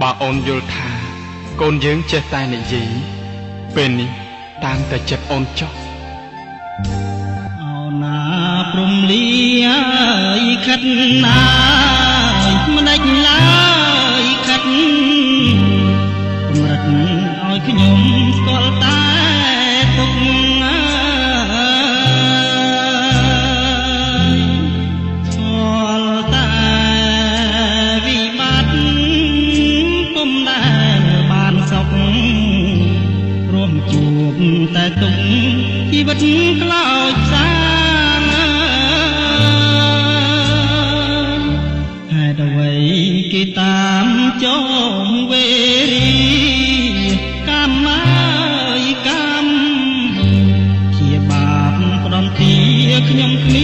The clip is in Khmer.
បើអូនយល់ថាកូនយើងចេះតែនិយាយពេលនេះតាមតែចិត្តអូនចុះអូនណាព្រំលីខិតណាមិនដេចឡើយខិតកម្រិតឲ្យខ្ញុំស្គាល់តែទុកស្គាល់តែវិបត្តិពុំដែលបានសុខរួមជួបតែទុកជីវិតក្លោចផ្សាហេតុអ្វីគេតាមចងវេរីកម្មអើយកម្មជាបាបផ្ដំទាខ្ញុំគ្មាន